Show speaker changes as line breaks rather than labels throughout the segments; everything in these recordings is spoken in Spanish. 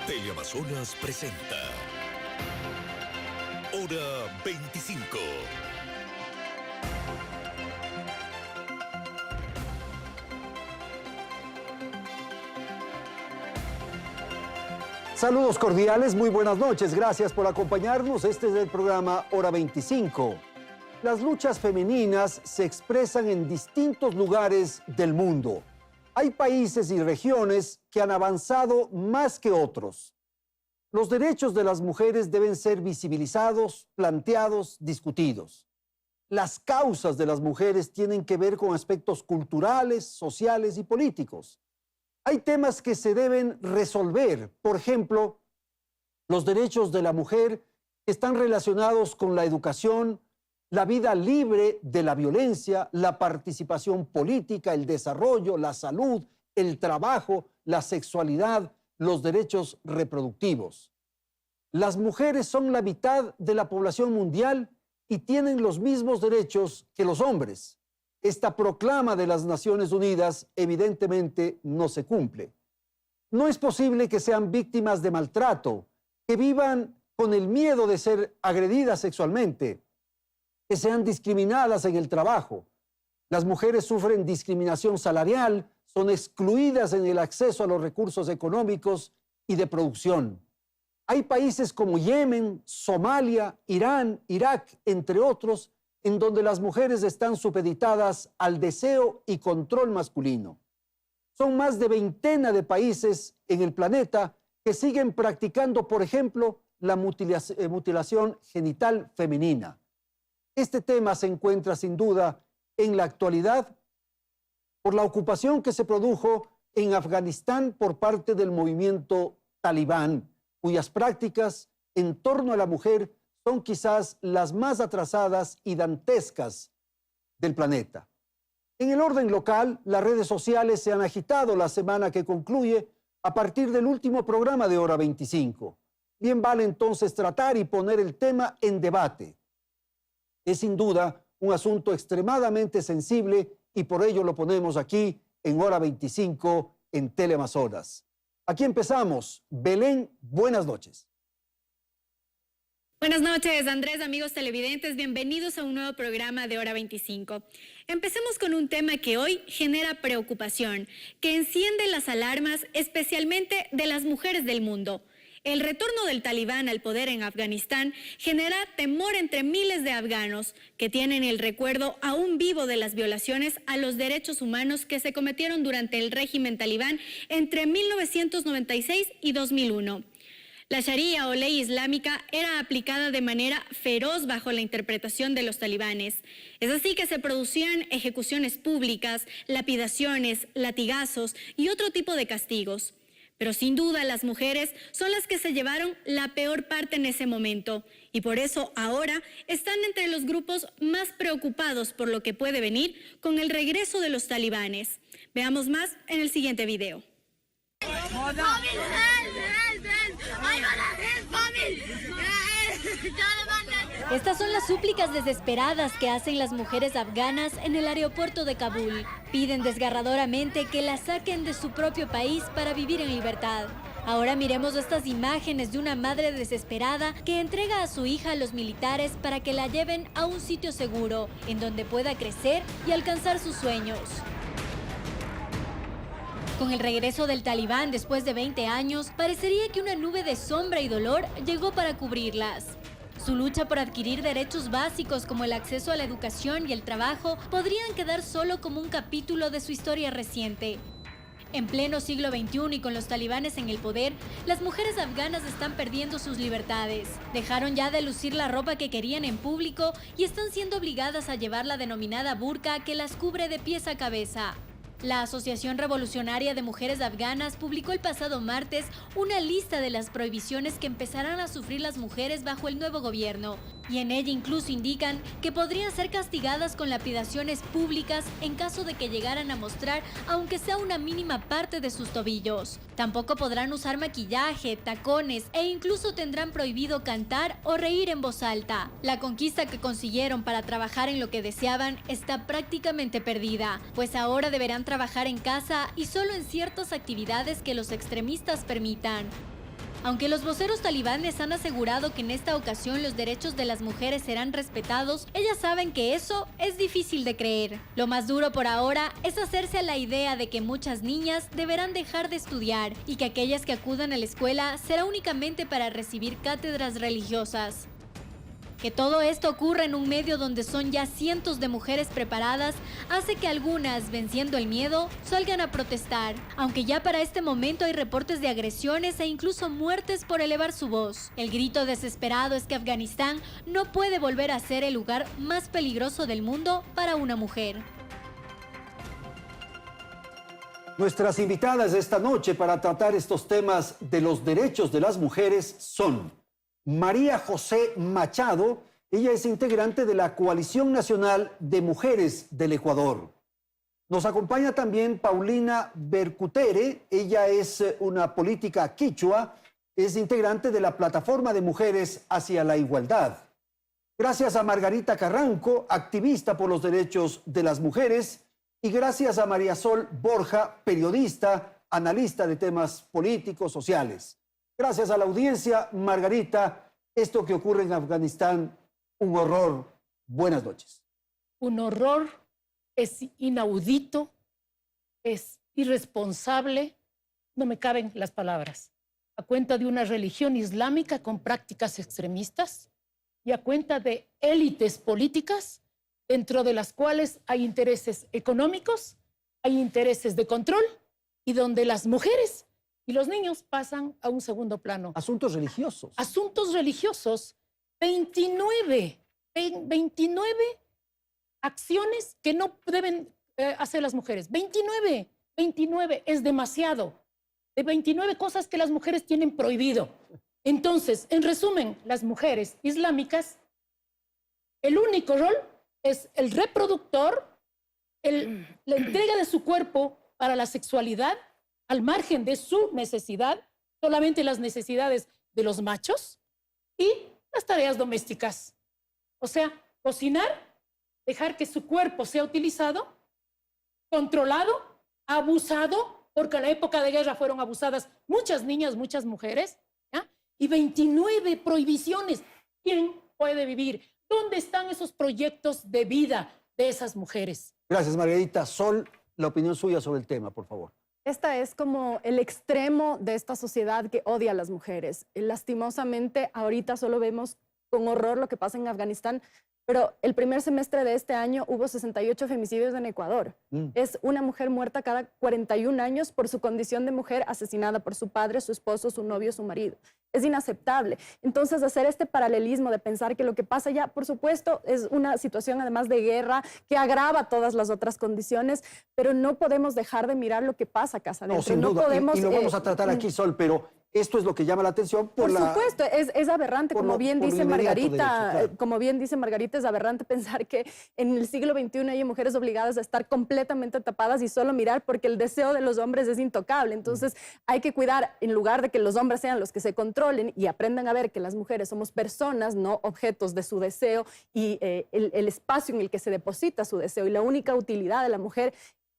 Teleamazonas presenta Hora 25.
Saludos cordiales, muy buenas noches. Gracias por acompañarnos. Este es el programa Hora 25. Las luchas femeninas se expresan en distintos lugares del mundo. Hay países y regiones que han avanzado más que otros. Los derechos de las mujeres deben ser visibilizados, planteados, discutidos. Las causas de las mujeres tienen que ver con aspectos culturales, sociales y políticos. Hay temas que se deben resolver. Por ejemplo, los derechos de la mujer están relacionados con la educación, la vida libre de la violencia, la participación política, el desarrollo, la salud, el trabajo, la sexualidad, los derechos reproductivos. Las mujeres son la mitad de la población mundial y tienen los mismos derechos que los hombres. Esta proclama de las Naciones Unidas evidentemente no se cumple. No es posible que sean víctimas de maltrato, que vivan con el miedo de ser agredidas sexualmente, que sean discriminadas en el trabajo. Las mujeres sufren discriminación salarial, son excluidas en el acceso a los recursos económicos y de producción. Hay países como Yemen, Somalia, Irán, Irak, entre otros, en donde las mujeres están supeditadas al deseo y control masculino. Son más de veintena de países en el planeta que siguen practicando, por ejemplo, la mutilación genital femenina. Este tema se encuentra sin duda en la actualidad por la ocupación que se produjo en Afganistán por parte del movimiento talibán, cuyas prácticas en torno a la mujer son quizás las más atrasadas y dantescas del planeta. En el orden local, las redes sociales se han agitado la semana que concluye a partir del último programa de Hora 25. Bien vale entonces tratar y poner el tema en debate. Es sin duda un asunto extremadamente sensible y por ello lo ponemos aquí en Hora 25 en Teleamazonas. Aquí empezamos. Belén, buenas noches.
Buenas noches, Andrés, amigos televidentes, bienvenidos a un nuevo programa de Hora 25. Empecemos con un tema que hoy genera preocupación, que enciende las alarmas especialmente de las mujeres del mundo. El retorno del talibán al poder en Afganistán genera temor entre miles de afganos que tienen el recuerdo aún vivo de las violaciones a los derechos humanos que se cometieron durante el régimen talibán entre 1996 y 2001. La Sharia o ley islámica era aplicada de manera feroz bajo la interpretación de los talibanes. Es así que se producían ejecuciones públicas, lapidaciones, latigazos y otro tipo de castigos. Pero sin duda las mujeres son las que se llevaron la peor parte en ese momento y por eso ahora están entre los grupos más preocupados por lo que puede venir con el regreso de los talibanes. Veamos más en el siguiente video.
Estas son las súplicas desesperadas que hacen las mujeres afganas en el aeropuerto de Kabul. Piden desgarradoramente que las saquen de su propio país para vivir en libertad. Ahora miremos estas imágenes de una madre desesperada que entrega a su hija a los militares para que la lleven a un sitio seguro, en donde pueda crecer y alcanzar sus sueños. Con el regreso del talibán después de 20 años, parecería que una nube de sombra y dolor llegó para cubrirlas. Su lucha por adquirir derechos básicos como el acceso a la educación y el trabajo podrían quedar solo como un capítulo de su historia reciente. En pleno siglo XXI y con los talibanes en el poder, las mujeres afganas están perdiendo sus libertades. Dejaron ya de lucir la ropa que querían en público y están siendo obligadas a llevar la denominada burka que las cubre de pies a cabeza. La Asociación Revolucionaria de Mujeres Afganas publicó el pasado martes una lista de las prohibiciones que empezarán a sufrir las mujeres bajo el nuevo gobierno, y en ella incluso indican que podrían ser castigadas con lapidaciones públicas en caso de que llegaran a mostrar aunque sea una mínima parte de sus tobillos. Tampoco podrán usar maquillaje, tacones e incluso tendrán prohibido cantar o reír en voz alta. La conquista que consiguieron para trabajar en lo que deseaban está prácticamente perdida, pues ahora deberán trabajar en casa y solo en ciertas actividades que los extremistas permitan. Aunque los voceros talibanes han asegurado que en esta ocasión los derechos de las mujeres serán respetados, ellas saben que eso es difícil de creer. Lo más duro por ahora es hacerse a la idea de que muchas niñas deberán dejar de estudiar y que aquellas que acudan a la escuela será únicamente para recibir cátedras religiosas. Que todo esto ocurra en un medio donde son ya cientos de mujeres preparadas hace que algunas, venciendo el miedo, salgan a protestar, aunque ya para este momento hay reportes de agresiones e incluso muertes por elevar su voz. El grito desesperado es que Afganistán no puede volver a ser el lugar más peligroso del mundo para una mujer.
Nuestras invitadas de esta noche para tratar estos temas de los derechos de las mujeres son María José Machado. Ella es integrante de la Coalición Nacional de Mujeres del Ecuador. Nos acompaña también Paulina Bercutere. Ella es una política quichua, es integrante de la Plataforma de Mujeres hacia la Igualdad. Gracias a Margarita Carranco, activista por los derechos de las mujeres. Y gracias a María Sol Borja, periodista, analista de temas políticos, sociales. Gracias a la audiencia. Margarita, esto que ocurre en Afganistán, un horror. Buenas noches.
Un horror, es inaudito, es irresponsable, no me caben las palabras. A cuenta de una religión islámica con prácticas extremistas y a cuenta de élites políticas dentro de las cuales hay intereses económicos, hay intereses de control y donde las mujeres y los niños pasan a un segundo plano.
Asuntos religiosos.
Asuntos religiosos. 29 acciones que no deben hacer las mujeres. 29 es demasiado. De 29 cosas que las mujeres tienen prohibido. Entonces, en resumen, las mujeres islámicas, el único rol es el reproductor, la entrega de su cuerpo para la sexualidad, al margen de su necesidad, solamente las necesidades de los machos y las tareas domésticas. O sea, cocinar, dejar que su cuerpo sea utilizado, controlado, abusado, porque en la época de guerra fueron abusadas muchas niñas, muchas mujeres, ¿ya? Y 29 prohibiciones. ¿Quién puede vivir? ¿Dónde están esos proyectos de vida de esas mujeres?
Gracias, Margarita. Sol, la opinión suya sobre el tema, por favor.
Esta es como el extremo de esta sociedad que odia a las mujeres. Lastimosamente, ahorita solo vemos con horror lo que pasa en Afganistán, pero el primer semestre de este año hubo 68 femicidios en Ecuador. Es una mujer muerta cada 41 años por su condición de mujer, asesinada por su padre, su esposo, su novio, su marido. Es inaceptable. Entonces, hacer este paralelismo de pensar que lo que pasa ya, por supuesto, es una situación además de guerra que agrava todas las otras condiciones, pero no podemos dejar de mirar lo que pasa acá adentro.
No, sin duda.
Podemos,
y lo vamos a tratar aquí, Sol, pero esto es lo que llama la atención
por supuesto, es aberrante, como bien dice Margarita,
claro.
Como bien dice Margarita, es aberrante pensar que en el siglo XXI hay mujeres obligadas a estar completamente tapadas y solo mirar porque el deseo de los hombres es intocable. Entonces hay que cuidar, en lugar de que los hombres sean los que se controlen y aprendan a ver que las mujeres somos personas, no objetos de su deseo y el espacio en el que se deposita su deseo y la única utilidad de la mujer.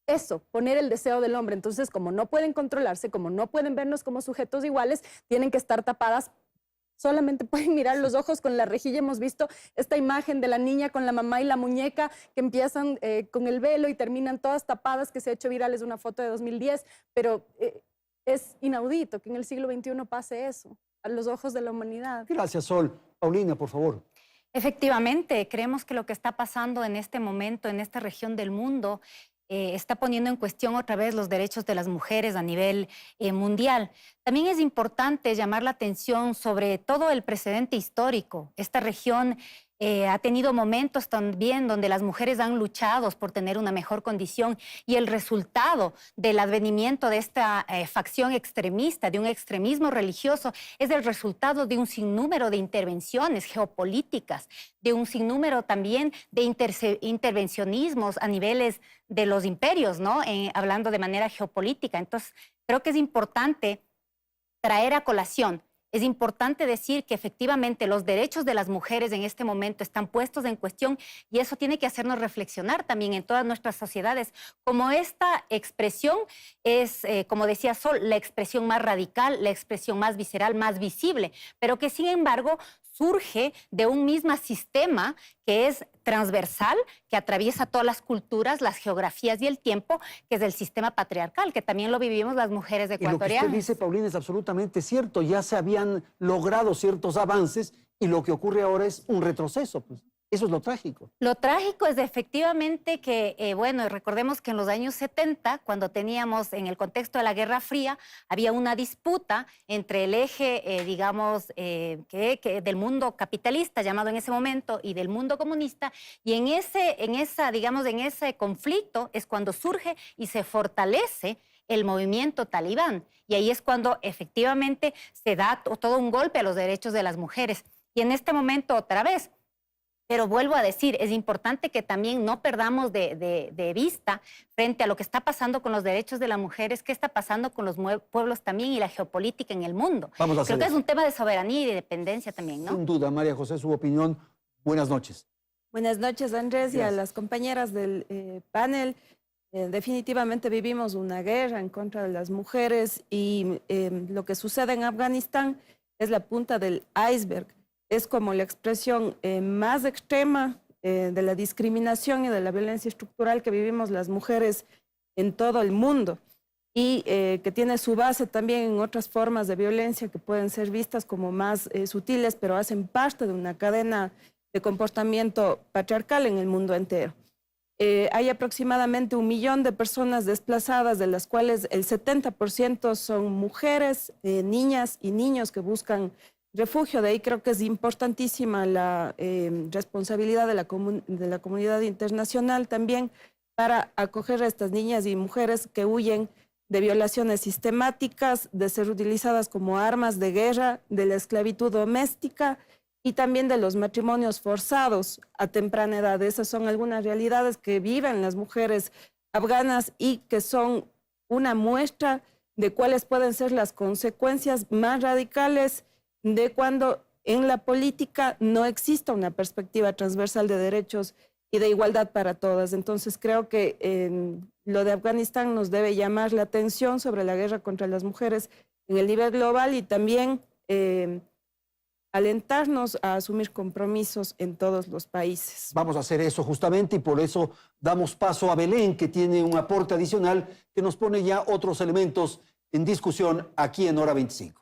Eso, poner el deseo del hombre. Entonces, como no pueden controlarse, como no pueden vernos como sujetos iguales, tienen que estar tapadas. Solamente pueden mirar los ojos con la rejilla. Hemos visto esta imagen de la niña con la mamá y la muñeca que empiezan con el velo y terminan todas tapadas, que se ha hecho viral, es una foto de 2010, pero es inaudito que en el siglo XXI pase eso, a los ojos de la humanidad.
Gracias, Sol. Paulina, por favor.
Efectivamente, creemos que lo que está pasando en este momento, en esta región del mundo, está poniendo en cuestión otra vez los derechos de las mujeres a nivel mundial. También es importante llamar la atención sobre todo el precedente histórico. Esta región ha tenido momentos también donde las mujeres han luchado por tener una mejor condición y el resultado del advenimiento de esta facción extremista, de un extremismo religioso, es el resultado de un sinnúmero de intervenciones geopolíticas, de un sinnúmero también de intervencionismos a niveles de los imperios, ¿no? Hablando de manera geopolítica. Entonces, creo que es importante traer a colación es importante decir que efectivamente los derechos de las mujeres en este momento están puestos en cuestión y eso tiene que hacernos reflexionar también en todas nuestras sociedades, como esta expresión es, como decía Sol, la expresión más radical, la expresión más visceral, más visible, pero que sin embargo surge de un mismo sistema que es transversal, que atraviesa todas las culturas, las geografías y el tiempo, que es el sistema patriarcal, que también lo vivimos las mujeres
Y lo que
ecuatorianas.
usted dice, Paulina, es absolutamente cierto. Ya se habían logrado ciertos avances y lo que ocurre ahora es un retroceso. Pues. Eso es lo trágico.
Lo trágico es efectivamente que, bueno, recordemos que en los años 70, cuando teníamos en el contexto de la Guerra Fría, había una disputa entre el eje, digamos, del mundo capitalista, llamado en ese momento, y del mundo comunista, y en ese conflicto es cuando surge y se fortalece el movimiento talibán. Y ahí es cuando efectivamente se da todo un golpe a los derechos de las mujeres. Y en este momento, otra vez, pero vuelvo a decir, es importante que también no perdamos de vista frente a lo que está pasando con los derechos de las mujeres, qué está pasando con los pueblos también y la geopolítica en el mundo.
Vamos a hacer
Creo que
eso.
es un tema de soberanía y de dependencia también, ¿no?
Sin duda, María José, su opinión. Buenas noches.
Buenas noches, Andrés, y a
Gracias.
las compañeras del panel. Definitivamente vivimos una guerra en contra de las mujeres y lo que sucede en Afganistán es la punta del iceberg. Es como la expresión más extrema de la discriminación y de la violencia estructural que vivimos las mujeres en todo el mundo y que tiene su base también en otras formas de violencia que pueden ser vistas como más sutiles, pero hacen parte de una cadena de comportamiento patriarcal en el mundo entero. Hay aproximadamente 1 millón de personas desplazadas, de las cuales el 70% son mujeres, niñas y niños que buscan refugio. De ahí creo que es importantísima la responsabilidad de la comunidad internacional también para acoger a estas niñas y mujeres que huyen de violaciones sistemáticas, de ser utilizadas como armas de guerra, de la esclavitud doméstica y también de los matrimonios forzados a temprana edad. Esas son algunas realidades que viven las mujeres afganas y que son una muestra de cuáles pueden ser las consecuencias más radicales de cuando en la política no exista una perspectiva transversal de derechos y de igualdad para todas. Entonces creo que lo de Afganistán nos debe llamar la atención sobre la guerra contra las mujeres en el nivel global y también alentarnos a asumir compromisos en todos los países.
Vamos a hacer eso justamente y por eso damos paso a Belén, que tiene un aporte adicional que nos pone ya otros elementos en discusión aquí en Hora 25.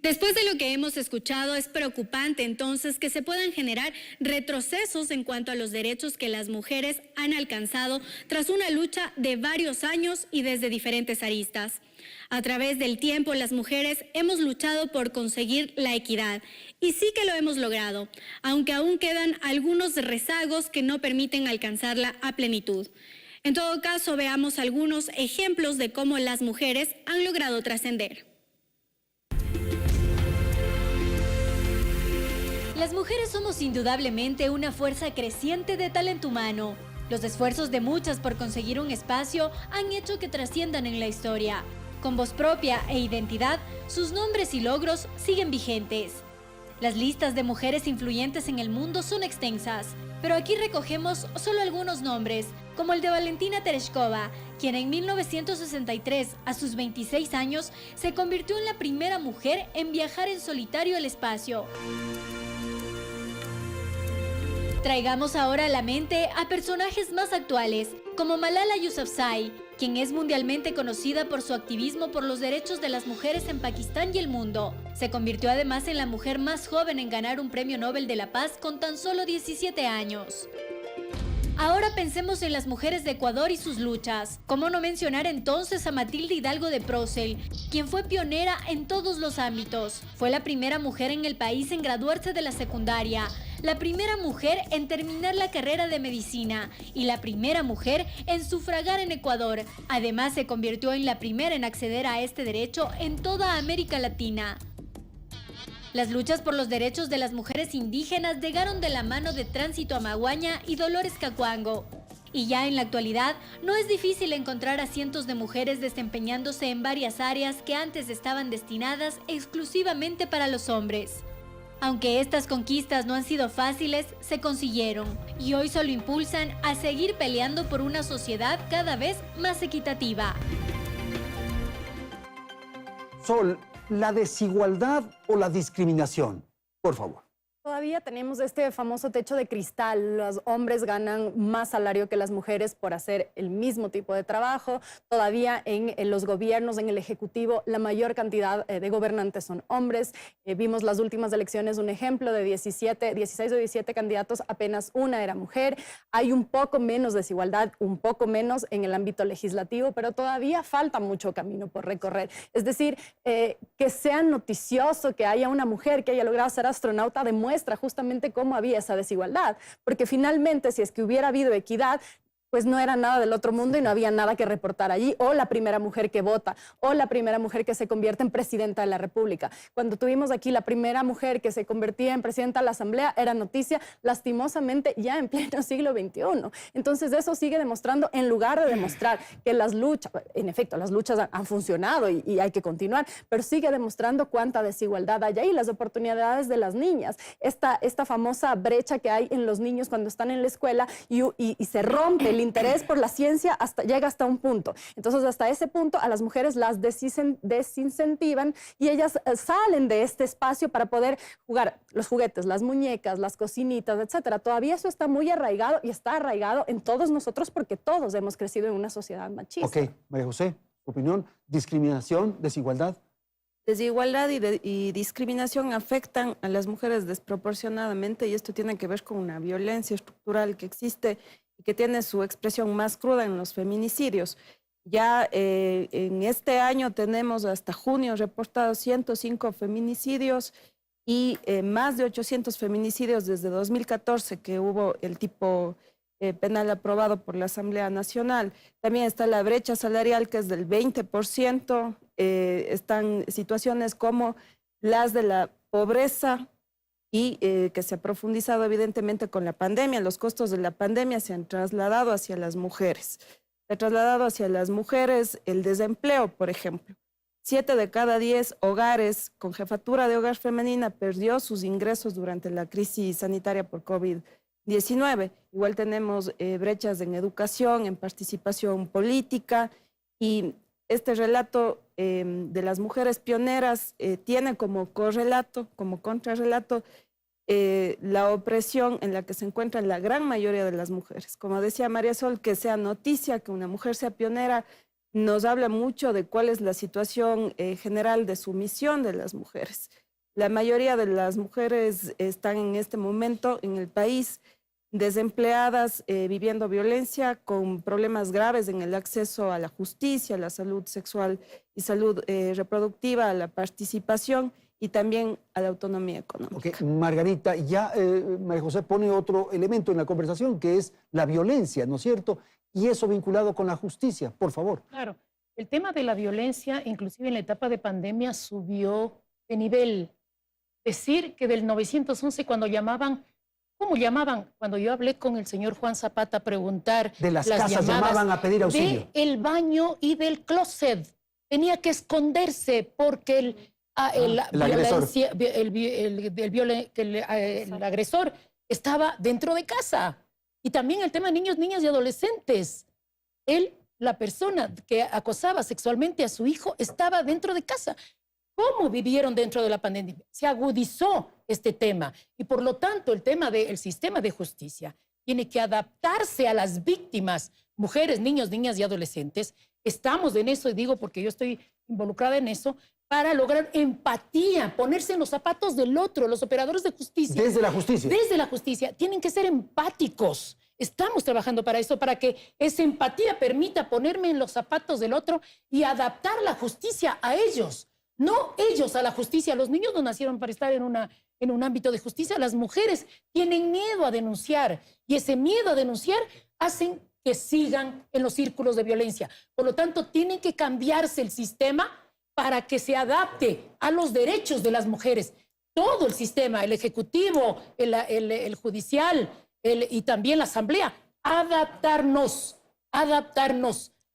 Después de lo que hemos escuchado, es preocupante entonces que se puedan generar retrocesos en cuanto a los derechos que las mujeres han alcanzado tras una lucha de varios años y desde diferentes aristas. A través del tiempo, las mujeres hemos luchado por conseguir la equidad y sí que lo hemos logrado, aunque aún quedan algunos rezagos que no permiten alcanzarla a plenitud. En todo caso, veamos algunos ejemplos de cómo las mujeres han logrado trascender.
Las mujeres somos indudablemente una fuerza creciente de talento humano. Los esfuerzos de muchas por conseguir un espacio han hecho que trasciendan en la historia. Con voz propia e identidad, sus nombres y logros siguen vigentes. Las listas de mujeres influyentes en el mundo son extensas, pero aquí recogemos solo algunos nombres, como el de Valentina Tereshkova, quien en 1963, a sus 26 años, se convirtió en la primera mujer en viajar en solitario al espacio. Traigamos ahora a la mente a personajes más actuales, como Malala Yousafzai, quien es mundialmente conocida por su activismo por los derechos de las mujeres en Pakistán y el mundo. Se convirtió además en la mujer más joven en ganar un premio Nobel de la Paz con tan solo 17 años. Ahora pensemos en las mujeres de Ecuador y sus luchas. ¿Cómo no mencionar entonces a Matilde Hidalgo de Procel, quien fue pionera en todos los ámbitos? Fue la primera mujer en el país en graduarse de la secundaria, la primera mujer en terminar la carrera de medicina y la primera mujer en sufragar en Ecuador. Además, se convirtió en la primera en acceder a este derecho en toda América Latina. Las luchas por los derechos de las mujeres indígenas llegaron de la mano de Tránsito Amaguaña y Dolores Cacuango. Y ya en la actualidad, no es difícil encontrar a cientos de mujeres desempeñándose en varias áreas que antes estaban destinadas exclusivamente para los hombres. Aunque estas conquistas no han sido fáciles, se consiguieron y hoy solo impulsan a seguir peleando por una sociedad cada vez más equitativa.
Sol, ¿la desigualdad o la discriminación? Por favor.
Todavía tenemos este famoso techo de cristal. Los hombres ganan más salario que las mujeres por hacer el mismo tipo de trabajo. Todavía en los gobiernos, en el Ejecutivo, la mayor cantidad de gobernantes son hombres. Vimos las últimas elecciones un ejemplo de 16 o 17 candidatos, apenas una era mujer. Hay un poco menos desigualdad, un poco menos en el ámbito legislativo, pero todavía falta mucho camino por recorrer. Es decir, que sea noticioso que haya una mujer que haya logrado ser astronauta demuestra justamente cómo había esa desigualdad, porque finalmente si es que hubiera habido equidad, pues no era nada del otro mundo y no había nada que reportar allí, o la primera mujer que vota, o la primera mujer que se convierte en presidenta de la República. Cuando tuvimos aquí la primera mujer que se convertía en presidenta de la Asamblea, era noticia, lastimosamente, ya en pleno siglo XXI. Entonces eso sigue demostrando, en lugar de demostrar que las luchas, en efecto, las luchas han funcionado y hay que continuar, pero sigue demostrando cuánta desigualdad hay ahí, las oportunidades de las niñas, esta famosa brecha que hay en los niños cuando están en la escuela y se rompe el interés por la ciencia llega hasta un punto. Entonces, hasta ese punto, a las mujeres las desincentivan y ellas salen de este espacio para poder jugar los juguetes, las muñecas, las cocinitas, etcétera. Todavía eso está muy arraigado y está arraigado en todos nosotros porque todos hemos crecido en una sociedad machista.
Ok, María José, opinión, discriminación, desigualdad.
Desigualdad y discriminación afectan a las mujeres desproporcionadamente y esto tiene que ver con una violencia estructural que existe y que tiene su expresión más cruda en los feminicidios. Ya en este año tenemos hasta junio reportados 105 feminicidios y más de 800 feminicidios desde 2014 que hubo el tipo penal aprobado por la Asamblea Nacional. También está la brecha salarial que es del 20%, están situaciones como las de la pobreza, y que se ha profundizado evidentemente con la pandemia. Los costos de la pandemia se han trasladado hacia las mujeres. Se ha trasladado hacia las mujeres el desempleo, por ejemplo. 7 de cada 10 hogares con jefatura de hogar femenina perdió sus ingresos durante la crisis sanitaria por COVID-19. Igual tenemos brechas en educación, en participación política y este relato de las mujeres pioneras tiene como correlato, como contrarrelato, la opresión en la que se encuentran la gran mayoría de las mujeres. Como decía María Sol, que sea noticia, que una mujer sea pionera, nos habla mucho de cuál es la situación general de sumisión de las mujeres. La mayoría de las mujeres están en este momento en el país desempleadas, viviendo violencia, con problemas graves en el acceso a la justicia, a la salud sexual y salud reproductiva, a la participación y también a la autonomía económica.
Okay. Margarita, ya María José pone otro elemento en la conversación que es la violencia, ¿no es cierto? Y eso vinculado con la justicia, por favor.
Claro, el tema de la violencia, inclusive en la etapa de pandemia, subió de nivel. Decir que del 911 cuando llamaban, ¿cómo llamaban? Cuando yo hablé con el señor Juan Zapata a preguntar...
De las casas llamaban a pedir auxilio.
Del baño y del closet. Tenía que esconderse porque el agresor estaba dentro de casa. Y también el tema de niños, niñas y adolescentes. La persona que acosaba sexualmente a su hijo estaba dentro de casa. ¿Cómo vivieron dentro de la pandemia? Se agudizó este tema y por lo tanto el tema del sistema de justicia tiene que adaptarse a las víctimas, mujeres, niños, niñas y adolescentes. Estamos en eso y digo porque yo estoy involucrada en eso, para lograr empatía, ponerse en los zapatos del otro, los operadores de justicia.
Desde la justicia.
Desde la justicia. Tienen que ser empáticos. Estamos trabajando para eso, para que esa empatía permita ponerme en los zapatos del otro y adaptar la justicia a ellos. No ellos a la justicia. Los niños no nacieron para estar en un ámbito de justicia. Las mujeres tienen miedo a denunciar y ese miedo a denunciar hacen que sigan en los círculos de violencia. Por lo tanto, tiene que cambiarse el sistema para que se adapte a los derechos de las mujeres. Todo el sistema, el ejecutivo, el judicial y también la asamblea, adaptarnos a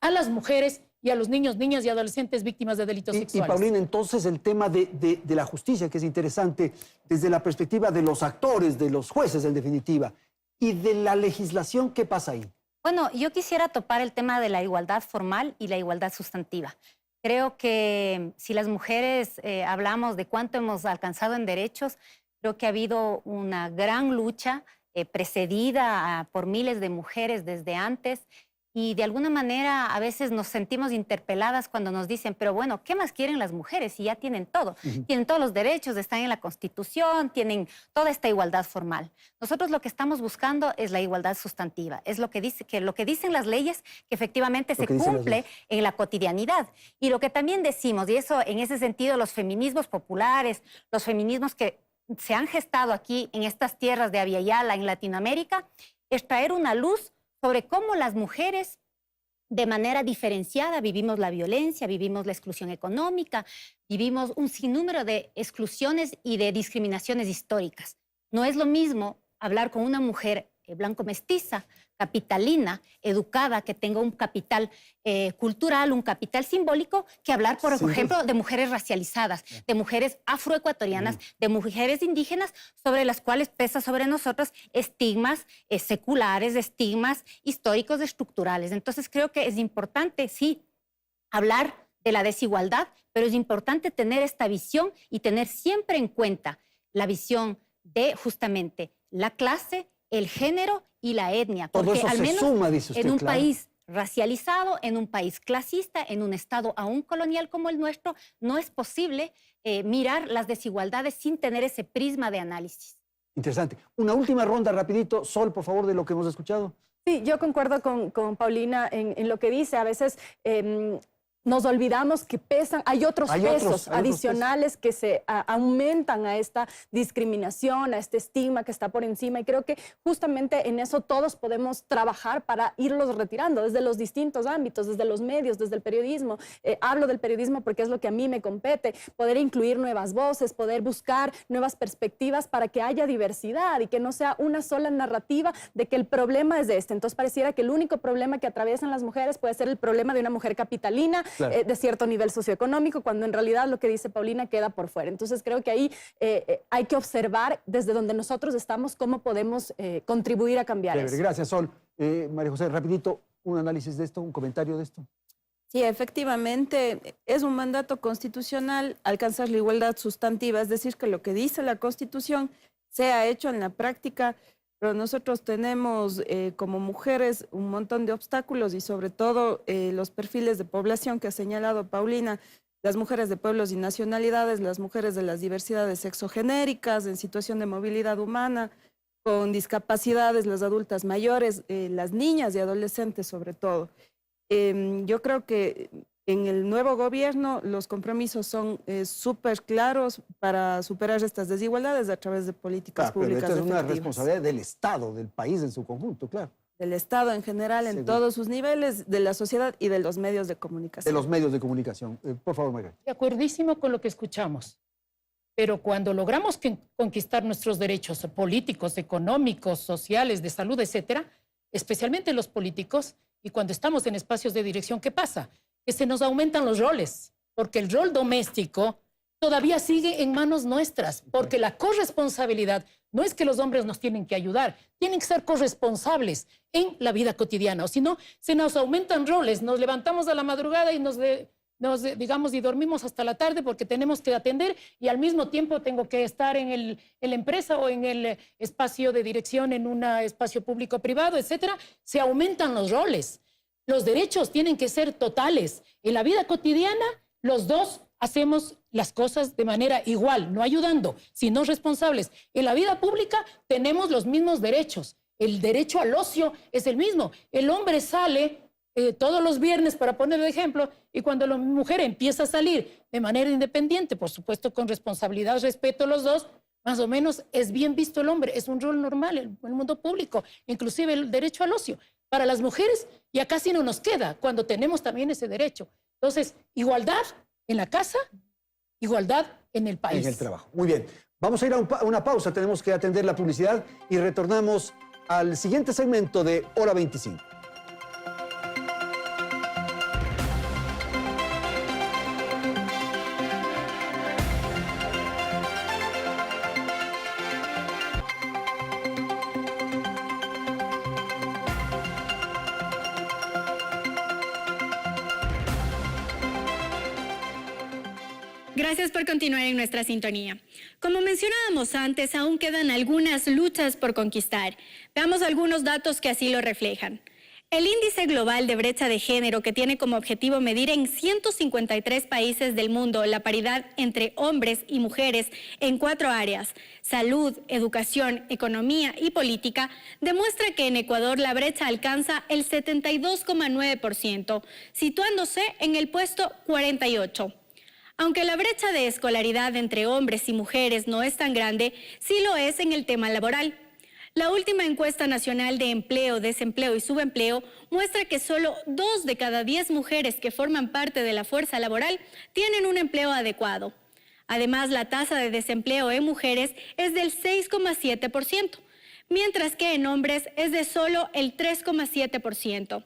las mujeres y a los niños, niñas y adolescentes víctimas de delitos
Y
sexuales.
Paulina, entonces el tema de la justicia, que es interesante desde la perspectiva de los actores, de los jueces en definitiva, y de la legislación, ¿qué pasa ahí?
Bueno, yo quisiera topar el tema de la igualdad formal y la igualdad sustantiva. Creo que si las mujeres hablamos de cuánto hemos alcanzado en derechos, creo que ha habido una gran lucha precedida por miles de mujeres desde antes. Y de alguna manera a veces nos sentimos interpeladas cuando nos dicen, pero bueno, ¿qué más quieren las mujeres si ya tienen todo? Tienen todos los derechos, están en la Constitución, tienen toda esta igualdad formal. Nosotros lo que estamos buscando es la igualdad sustantiva. Es lo que dicen las leyes, que efectivamente se cumple en la cotidianidad. Y lo que también decimos, y eso en ese sentido los feminismos populares, los feminismos que se han gestado aquí en estas tierras de Abya Yala, en Latinoamérica, es traer una luz sobre cómo las mujeres de manera diferenciada vivimos la violencia, vivimos la exclusión económica, vivimos un sinnúmero de exclusiones y de discriminaciones históricas. No es lo mismo hablar con una mujer blanco mestiza, capitalina, educada, que tenga un capital cultural, un capital simbólico, que hablar, por ejemplo, de mujeres racializadas, de mujeres afroecuatorianas, de mujeres indígenas, sobre las cuales pesa sobre nosotros estigmas seculares, estigmas históricos, estructurales. Entonces creo que es importante, sí, hablar de la desigualdad, pero es importante tener esta visión y tener siempre en cuenta la visión de justamente la clase, el género y la etnia.
Todo
porque
eso
al
se
menos
suma, dice usted,
en un
claro.
país racializado, en un país clasista, en un estado aún colonial como el nuestro, no es posible mirar las desigualdades sin tener ese prisma de análisis.
Interesante. Una última ronda rapidito, Sol, por favor, de lo que hemos escuchado.
Sí, yo concuerdo con Paulina en lo que dice. A veces nos olvidamos que pesan, hay otros pesos adicionales que se aumentan a esta discriminación, a este estigma que está por encima, y creo que justamente en eso todos podemos trabajar para irlos retirando desde los distintos ámbitos, desde los medios, desde el periodismo. Hablo del periodismo porque es lo que a mí me compete, poder incluir nuevas voces, poder buscar nuevas perspectivas para que haya diversidad y que no sea una sola narrativa de que el problema es este. Entonces pareciera que el único problema que atraviesan las mujeres puede ser el problema de una mujer capitalina, claro, de cierto nivel socioeconómico, cuando en realidad lo que dice Paulina queda por fuera. Entonces creo que ahí hay que observar desde donde nosotros estamos cómo podemos contribuir a cambiar eso.
Gracias, Sol. María José, rapidito, un análisis de esto, un comentario de esto.
Sí, efectivamente, es un mandato constitucional alcanzar la igualdad sustantiva, es decir, que lo que dice la Constitución sea hecho en la práctica. Pero nosotros tenemos como mujeres un montón de obstáculos y sobre todo los perfiles de población que ha señalado Paulina, las mujeres de pueblos y nacionalidades, las mujeres de las diversidades sexogenéricas, en situación de movilidad humana, con discapacidades, las adultas mayores, las niñas y adolescentes sobre todo. Yo creo que en el nuevo gobierno los compromisos son súper claros para superar estas desigualdades a través de políticas públicas
pero esta es una
efectivas.
responsabilidad del Estado, del país en su conjunto, claro.
Del Estado en general, en todos sus niveles, de la sociedad y de los medios de comunicación.
De los medios de comunicación. Por favor, María.
De acuerdísimo con lo que escuchamos. Pero cuando logramos conquistar nuestros derechos políticos, económicos, sociales, de salud, etcétera, especialmente los políticos, y cuando estamos en espacios de dirección, ¿qué pasa? Que se nos aumentan los roles, porque el rol doméstico todavía sigue en manos nuestras, porque la corresponsabilidad no es que los hombres nos tienen que ayudar, tienen que ser corresponsables en la vida cotidiana, o si no, se nos aumentan roles, nos levantamos a la madrugada y digamos, y dormimos hasta la tarde porque tenemos que atender y al mismo tiempo tengo que estar en la empresa o en el espacio de dirección, en un espacio público-privado, etcétera. Se aumentan los roles. Los derechos tienen que ser totales. En la vida cotidiana, los dos hacemos las cosas de manera igual, no ayudando, sino responsables. En la vida pública tenemos los mismos derechos. El derecho al ocio es el mismo. El hombre sale todos los viernes, para poner de ejemplo, y cuando la mujer empieza a salir de manera independiente, por supuesto con responsabilidad, respeto a los dos, más o menos es bien visto el hombre, es un rol normal en el mundo público, inclusive el derecho al ocio. Para las mujeres ya casi no nos queda cuando tenemos también ese derecho. Entonces, igualdad en la casa, igualdad en el país.
En el trabajo. Muy bien. Vamos a ir a una pausa, tenemos que atender la publicidad y retornamos al siguiente segmento de Hora 25.
Gracias por continuar en nuestra sintonía. Como mencionábamos antes, aún quedan algunas luchas por conquistar. Veamos algunos datos que así lo reflejan. El índice global de brecha de género, que tiene como objetivo medir en 153 países del mundo la paridad entre hombres y mujeres en 4 áreas: salud, educación, economía y política, demuestra que en Ecuador la brecha alcanza el 72,9%, situándose en el puesto 48. Aunque la brecha de escolaridad entre hombres y mujeres no es tan grande, sí lo es en el tema laboral. La última encuesta nacional de empleo, desempleo y subempleo muestra que solo 2 de cada 10 mujeres que forman parte de la fuerza laboral tienen un empleo adecuado. Además, la tasa de desempleo en mujeres es del 6,7%, mientras que en hombres es de solo el 3,7%.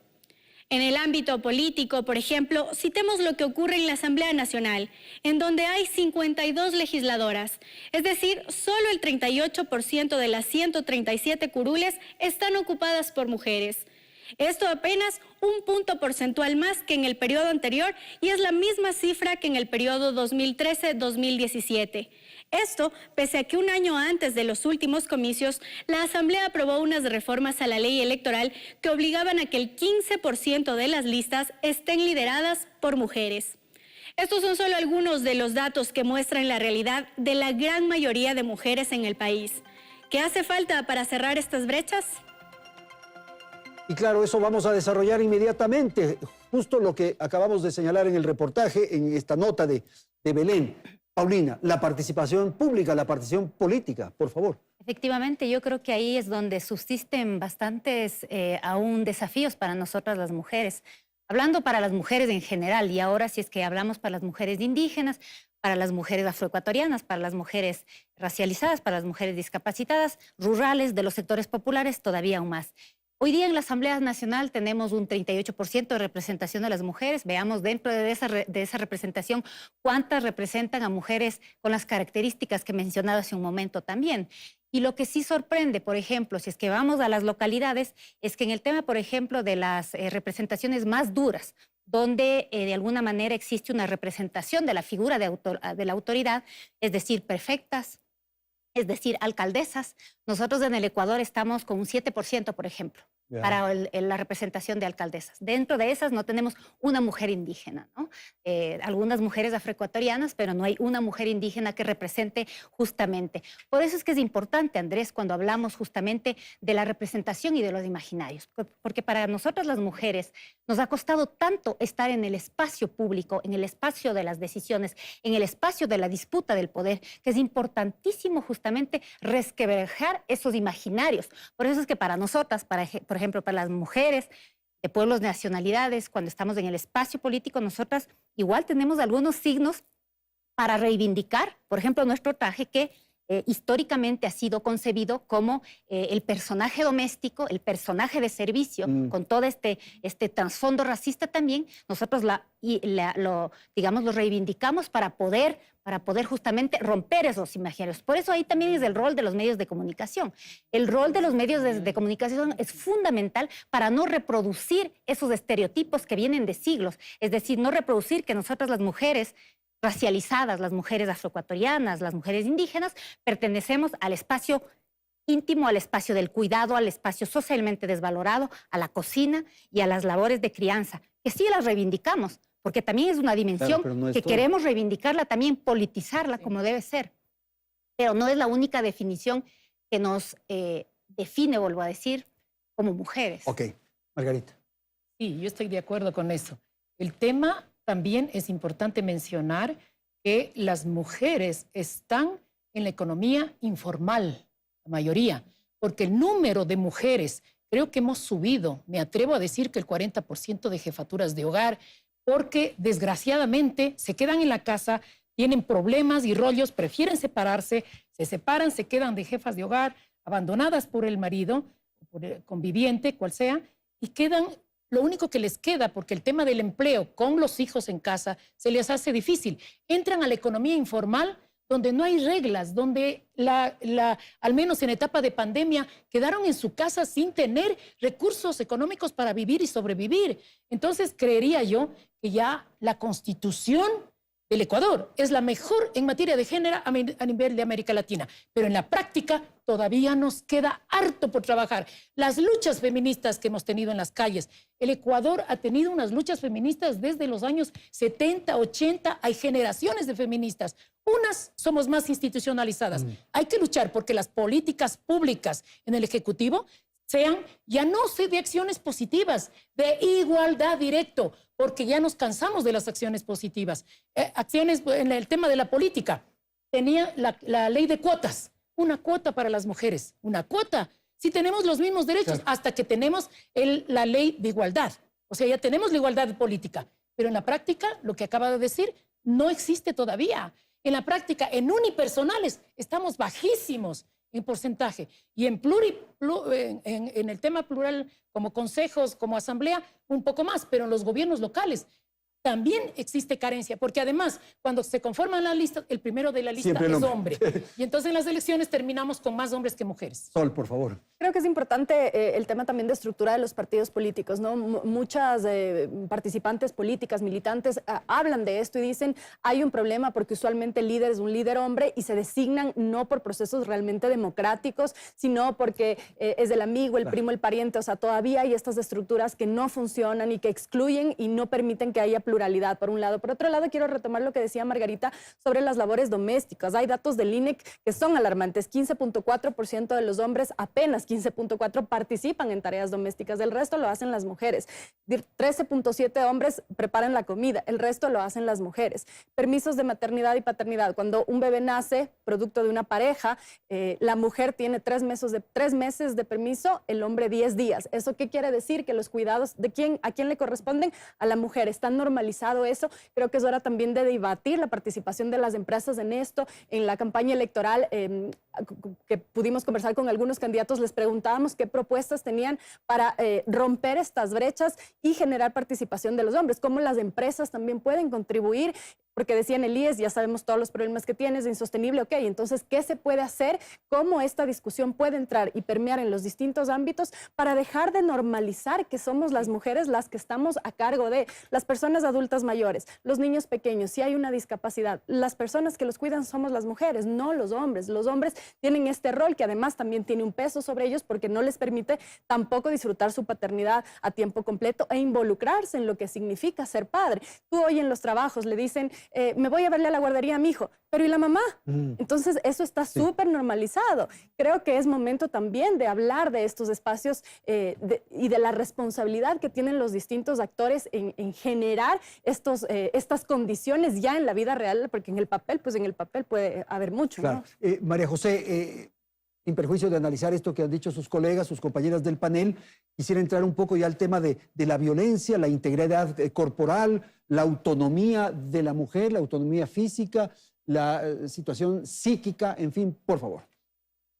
En el ámbito político, por ejemplo, citemos lo que ocurre en la Asamblea Nacional, en donde hay 52 legisladoras, es decir, solo el 38% de las 137 curules están ocupadas por mujeres. Esto apenas un punto porcentual más que en el periodo anterior y es la misma cifra que en el periodo 2013-2017. Esto, pese a que un año antes de los últimos comicios, la Asamblea aprobó unas reformas a la ley electoral que obligaban a que el 15% de las listas estén lideradas por mujeres. Estos son solo algunos de los datos que muestran la realidad de la gran mayoría de mujeres en el país. ¿Qué hace falta para cerrar estas brechas?
Y claro, eso vamos a desarrollar inmediatamente, justo lo que acabamos de señalar en el reportaje, en esta nota de Belén. Paulina, la participación pública, la participación política, por favor.
Efectivamente, yo creo que ahí es donde subsisten bastantes aún desafíos para nosotras las mujeres. Hablando para las mujeres en general, y ahora si es que hablamos para las mujeres indígenas, para las mujeres afroecuatorianas, para las mujeres racializadas, para las mujeres discapacitadas, rurales, de los sectores populares, todavía aún más. Hoy día en la Asamblea Nacional tenemos un 38% de representación de las mujeres. Veamos dentro de esa representación cuántas representan a mujeres con las características que he mencionado hace un momento también. Y lo que sí sorprende, por ejemplo, si es que vamos a las localidades, es que en el tema, por ejemplo, de las representaciones más duras, donde de alguna manera existe una representación de la figura de la autoridad, es decir, prefectas, es decir, alcaldesas. Nosotros en el Ecuador estamos con un 7%, por ejemplo, para la representación de alcaldesas. Dentro de esas no tenemos una mujer indígena, ¿no? Algunas mujeres afroecuatorianas, pero no hay una mujer indígena que represente justamente. Por eso es que es importante, Andrés, cuando hablamos justamente de la representación y de los imaginarios, porque para nosotras las mujeres nos ha costado tanto estar en el espacio público, en el espacio de las decisiones, en el espacio de la disputa del poder, que es importantísimo justamente resquebrajar esos imaginarios. Por eso es que para nosotras, por ejemplo, para las mujeres de pueblos, nacionalidades, cuando estamos en el espacio político, nosotras igual tenemos algunos signos para reivindicar, por ejemplo, nuestro traje que históricamente ha sido concebido como el personaje doméstico, el personaje de servicio, con todo este trasfondo racista también, nosotros lo reivindicamos para poder justamente romper esos imaginarios. Por eso ahí también es el rol de los medios de comunicación. El rol de los medios de comunicación es fundamental para no reproducir esos estereotipos que vienen de siglos, es decir, no reproducir que nosotras las mujeres racializadas, las mujeres afroecuatorianas, las mujeres indígenas, pertenecemos al espacio íntimo, al espacio del cuidado, al espacio socialmente desvalorado, a la cocina y a las labores de crianza, que sí las reivindicamos, porque también es una dimensión que queremos reivindicarla, también politizarla como debe ser. Pero no es la única definición que nos define, vuelvo a decir, como mujeres.
Ok, Margarita.
Sí, yo estoy de acuerdo con eso. El tema también es importante mencionar que las mujeres están en la economía informal, la mayoría, porque el número de mujeres, creo que hemos subido, me atrevo a decir que el 40% de jefaturas de hogar, porque desgraciadamente se quedan en la casa, tienen problemas y rollos, prefieren separarse, se separan, se quedan de jefas de hogar, abandonadas por el marido, conviviente, cual sea, y quedan, lo único que les queda, porque el tema del empleo con los hijos en casa se les hace difícil. Entran a la economía informal, donde no hay reglas, donde al menos en etapa de pandemia quedaron en su casa sin tener recursos económicos para vivir y sobrevivir. Entonces creería yo que ya la Constitución del Ecuador es la mejor en materia de género a nivel de América Latina, pero en la práctica todavía nos queda harto por trabajar. Las luchas feministas que hemos tenido en las calles, el Ecuador ha tenido unas luchas feministas desde los años 70, 80, hay generaciones de feministas. Unas somos más institucionalizadas. Hay que luchar porque las políticas públicas en el Ejecutivo sean ya no de acciones positivas, de igualdad directo, porque ya nos cansamos de las acciones positivas. Acciones en el tema de la política. Tenía la ley de cuotas, una cuota para las mujeres, una cuota. Si tenemos los mismos derechos, hasta que tenemos la ley de igualdad. O sea, ya tenemos la igualdad política, pero en la práctica, lo que acaba de decir, no existe todavía. En la práctica, en unipersonales, estamos bajísimos en porcentaje. Y en el tema plural, como consejos, como asamblea, un poco más, pero en los gobiernos locales también existe carencia, porque además, cuando se conforman las listas, el primero de la lista es hombre. Y entonces en las elecciones terminamos con más hombres que mujeres.
Sol, por favor.
Creo que es importante el tema también de estructura de los partidos políticos, ¿no? Muchas participantes políticas, militantes, hablan de esto y dicen hay un problema porque usualmente el líder es un líder hombre y se designan no por procesos realmente democráticos, sino porque es el amigo, el primo, el pariente. O sea, todavía hay estas estructuras que no funcionan y que excluyen y no permiten que haya pluralidad, por un lado. Por otro lado, quiero retomar lo que decía Margarita sobre las labores domésticas. Hay datos del INEC que son alarmantes. 15.4% de los hombres, apenas 15.4% participan en tareas domésticas. El resto lo hacen las mujeres. 13.7 hombres preparan la comida. El resto lo hacen las mujeres. Permisos de maternidad y paternidad. Cuando un bebé nace, producto de una pareja, la mujer tiene 3 meses de permiso, el hombre 10 días. ¿Eso qué quiere decir? Que los cuidados ¿a quién le corresponden? A la mujer. Están normalizados eso. Creo que es hora también de debatir la participación de las empresas en esto. En la campaña electoral que pudimos conversar con algunos candidatos, les preguntábamos qué propuestas tenían para romper estas brechas y generar participación de los hombres, cómo las empresas también pueden contribuir, porque decían el IES, ya sabemos todos los problemas que tiene, es insostenible, ok, entonces, ¿qué se puede hacer? ¿Cómo esta discusión puede entrar y permear en los distintos ámbitos para dejar de normalizar que somos las mujeres las que estamos a cargo de las personas adultas mayores, los niños pequeños, si hay una discapacidad, las personas que los cuidan somos las mujeres, no los hombres. Los hombres tienen este rol que además también tiene un peso sobre ellos porque no les permite tampoco disfrutar su paternidad a tiempo completo e involucrarse en lo que significa ser padre. Tú hoy en los trabajos le dicen, me voy a verle a la guardería a mi hijo, pero ¿y la mamá? Entonces eso está súper normalizado. Creo que es momento también de hablar de estos espacios y de la responsabilidad que tienen los distintos actores en generar estas condiciones ya en la vida real, porque en el papel puede haber mucho.
Claro.
¿No?
María José, sin perjuicio de analizar esto que han dicho sus colegas, sus compañeras del panel, quisiera entrar un poco ya al tema de la violencia, la integridad corporal, la autonomía de la mujer, la autonomía física, la situación psíquica, en fin, por favor.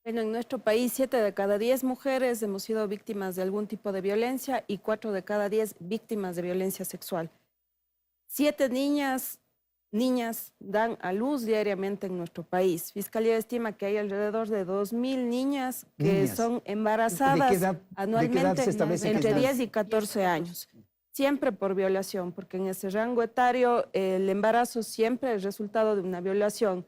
Bueno, en nuestro país 7 de cada 10 mujeres hemos sido víctimas de algún tipo de violencia y 4 de cada 10 víctimas de violencia sexual. 7 niñas dan a luz diariamente en nuestro país. Fiscalía estima que hay alrededor de 2.000 niñas que son embarazadas anualmente entre 10 y 14 años. Siempre por violación, porque en ese rango etario el embarazo siempre es resultado de una violación,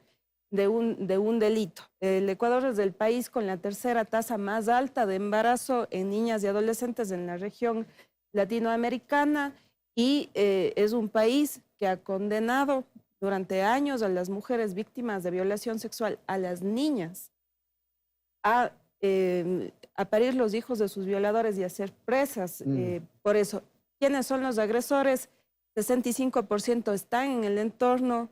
de un delito. El Ecuador es el país con la tercera tasa más alta de embarazo en niñas y adolescentes en la región latinoamericana y es un país que ha condenado durante años a las mujeres víctimas de violación sexual, a las niñas, a parir los hijos de sus violadores y a ser presas. Por eso, ¿quiénes son los agresores? 65% están en el entorno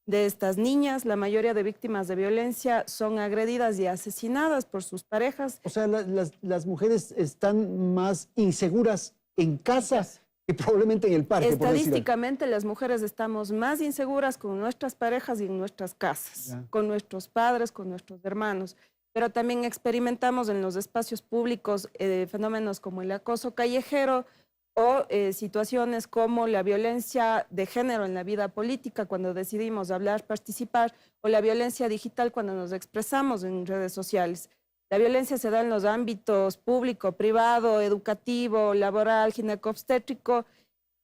de estas niñas. La mayoría de víctimas de violencia son agredidas y asesinadas por sus parejas.
O sea, las mujeres están más inseguras en casa que probablemente en el parque.
Estadísticamente, las mujeres estamos más inseguras con nuestras parejas y en nuestras casas, con nuestros padres, con nuestros hermanos. pero también experimentamos en los espacios públicos fenómenos como el acoso callejero o situaciones como la violencia de género en la vida política cuando decidimos hablar, participar, o la violencia digital cuando nos expresamos en redes sociales. La violencia se da en los ámbitos público, privado, educativo, laboral, ginecobstétrico,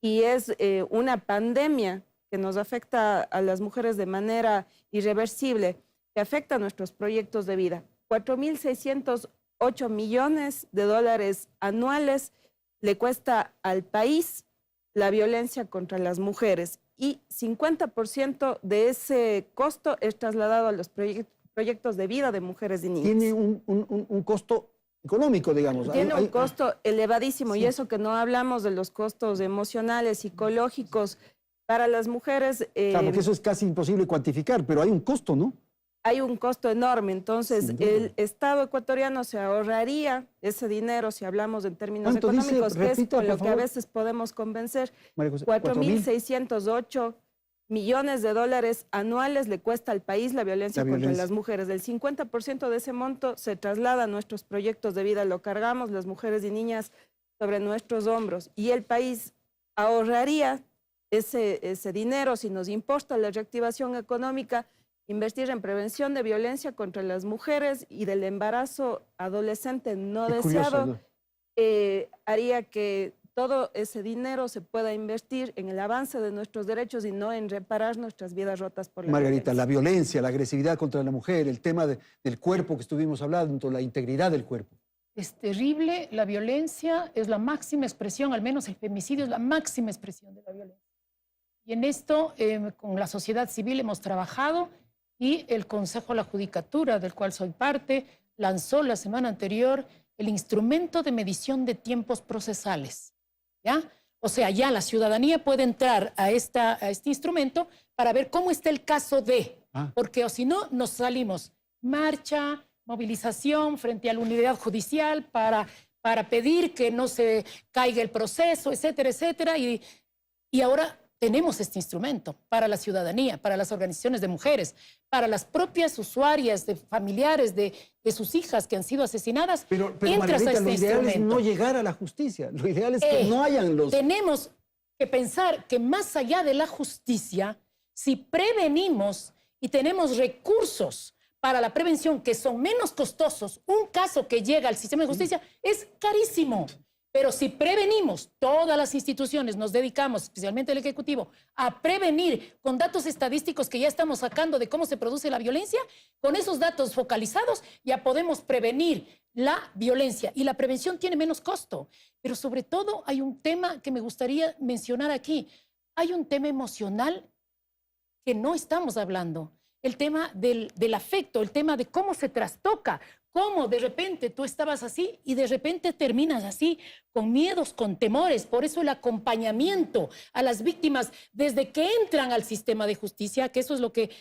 y es una pandemia que nos afecta a las mujeres de manera irreversible, que afecta a nuestros proyectos de vida. 4.608 millones de dólares anuales le cuesta al país la violencia contra las mujeres y 50% de ese costo es trasladado a los proyectos de vida de mujeres y niñas.
Tiene un costo económico, digamos.
Tiene un costo elevadísimo,
sí.
Y eso que no hablamos de los costos emocionales, psicológicos para las mujeres.
Claro, porque eso es casi imposible cuantificar, pero hay un costo, ¿no?
Hay un costo enorme, entonces el Estado ecuatoriano se ahorraría ese dinero, si hablamos en términos económicos, que es con lo que a veces podemos convencer, 4.608 millones de dólares anuales le cuesta al país la violencia contra las mujeres. El 50% de ese monto se traslada a nuestros proyectos de vida, lo cargamos las mujeres y niñas sobre nuestros hombros, y el país ahorraría ese dinero si nos importa la reactivación económica. Invertir en prevención de violencia contra las mujeres y del embarazo adolescente no deseado, haría que todo ese dinero se pueda invertir en el avance de nuestros derechos y no en reparar nuestras vidas rotas por la
Margarita,
violencia.
la violencia, la agresividad contra la mujer, el tema del cuerpo que estuvimos hablando, la integridad del cuerpo.
Es terrible, la violencia es la máxima expresión, al menos el femicidio es la máxima expresión de la violencia. Y en esto, con la sociedad civil hemos trabajado. Y el Consejo de la Judicatura, del cual soy parte, lanzó la semana anterior el instrumento de medición de tiempos procesales, ¿ya? O sea, ya la ciudadanía puede entrar a este instrumento para ver cómo está el caso de, porque o si no, nos salimos marcha, movilización frente a la unidad judicial para pedir que no se caiga el proceso, etcétera, etcétera, y ahora tenemos este instrumento para la ciudadanía, para las organizaciones de mujeres, para las propias usuarias, de familiares de sus hijas que han sido asesinadas.
Pero
entras
Margarita,
a este
lo ideal es
instrumento.
no llegar a la justicia. Lo ideal es que no hayan los...
Tenemos que pensar que más allá de la justicia, si prevenimos y tenemos recursos para la prevención que son menos costosos, un caso que llega al sistema de justicia es carísimo. Pero si prevenimos, todas las instituciones nos dedicamos, especialmente el Ejecutivo, a prevenir con datos estadísticos que ya estamos sacando de cómo se produce la violencia, con esos datos focalizados ya podemos prevenir la violencia. Y la prevención tiene menos costo. Pero sobre todo hay un tema que me gustaría mencionar aquí. Hay un tema emocional que no estamos hablando. El tema del afecto, el tema de cómo se trastoca, cómo de repente tú estabas así y de repente terminas así, con miedos, con temores. Por eso el acompañamiento a las víctimas desde que entran al sistema de justicia, que eso es lo que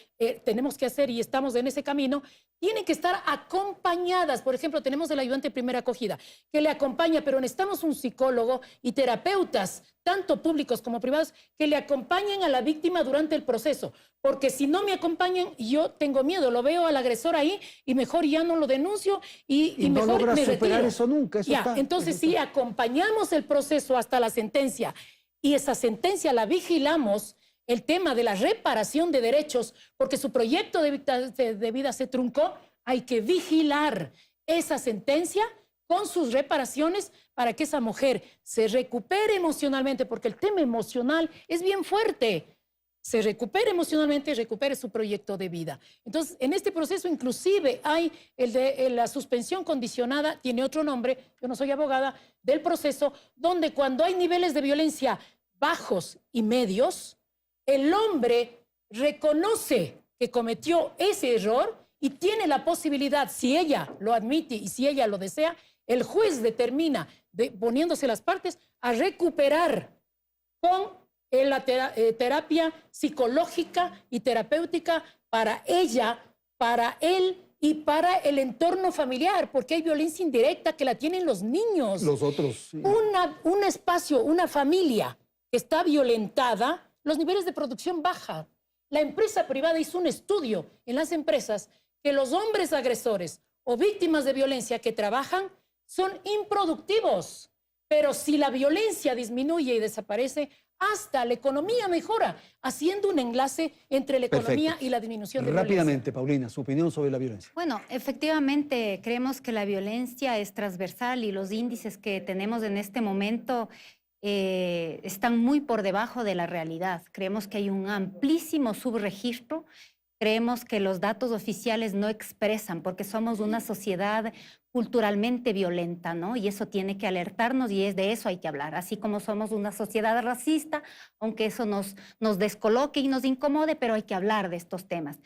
tenemos que hacer y estamos en ese camino, tienen que estar acompañadas. Por ejemplo, tenemos el ayudante de primera acogida que le acompaña, pero necesitamos un psicólogo y terapeutas, tanto públicos como privados, que le acompañen a la víctima durante el proceso. Porque si no me acompañan, yo tengo miedo, lo veo al agresor ahí y mejor ya no lo denuncio y
no
mejor
logras
me
superar
retiro.
eso nunca. Eso está,
Entonces,
eso
sí,
está.
acompañamos el proceso hasta la sentencia y esa sentencia la vigilamos, el tema de la reparación de derechos, porque su proyecto de vida se truncó, hay que vigilar esa sentencia con sus reparaciones para que esa mujer se recupere emocionalmente, porque el tema emocional es bien fuerte. Se recupere emocionalmente y recupere su proyecto de vida. Entonces, en este proceso inclusive hay el de la suspensión condicionada, tiene otro nombre, yo no soy abogada, del proceso, donde cuando hay niveles de violencia bajos y medios, el hombre reconoce que cometió ese error y tiene la posibilidad, si ella lo admite y si ella lo desea, el juez determina, poniéndose las partes, a recuperar con la terapia psicológica y terapéutica para ella, para él y para el entorno familiar, porque hay violencia indirecta que la tienen los niños.
Los otros. Sí.
Un espacio, una familia que está violentada, los niveles de producción bajan. La empresa privada hizo un estudio en las empresas que los hombres agresores o víctimas de violencia que trabajan son improductivos. Pero si la violencia disminuye y desaparece, hasta la economía mejora, haciendo un enlace entre la economía
Perfecto.
y la disminución de
Rápidamente, Paulina, su opinión sobre la violencia.
Bueno, efectivamente creemos que la violencia es transversal y los índices que tenemos en este momento están muy por debajo de la realidad. Creemos que hay un amplísimo subregistro. Creemos que los datos oficiales no expresan, porque somos una sociedad culturalmente violenta, ¿no? Y eso tiene que alertarnos y de eso hay que hablar. Así como somos una sociedad racista, aunque eso nos descoloque y nos incomode, pero hay que hablar de estos temas.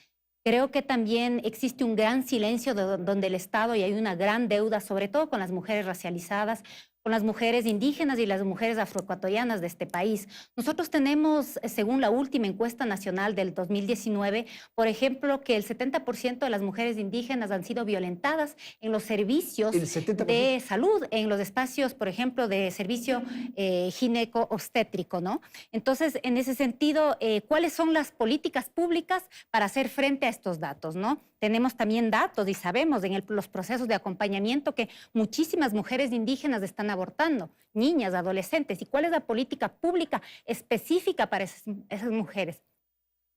Creo que también existe un gran silencio donde el Estado, y hay una gran deuda, sobre todo con las mujeres racializadas, con las mujeres indígenas y las mujeres afroecuatorianas de este país. Nosotros tenemos, según la última encuesta nacional del 2019, por ejemplo, que el 70% de las mujeres indígenas han sido violentadas en los servicios de salud, en los espacios, por ejemplo, de servicio gineco-obstétrico, ¿no? Entonces, en ese sentido, ¿cuáles son las políticas públicas para hacer frente a estos datos, ¿no? Tenemos también datos y sabemos en los procesos de acompañamiento que muchísimas mujeres indígenas están abortando, niñas, adolescentes. ¿Y cuál es la política pública específica para esas mujeres?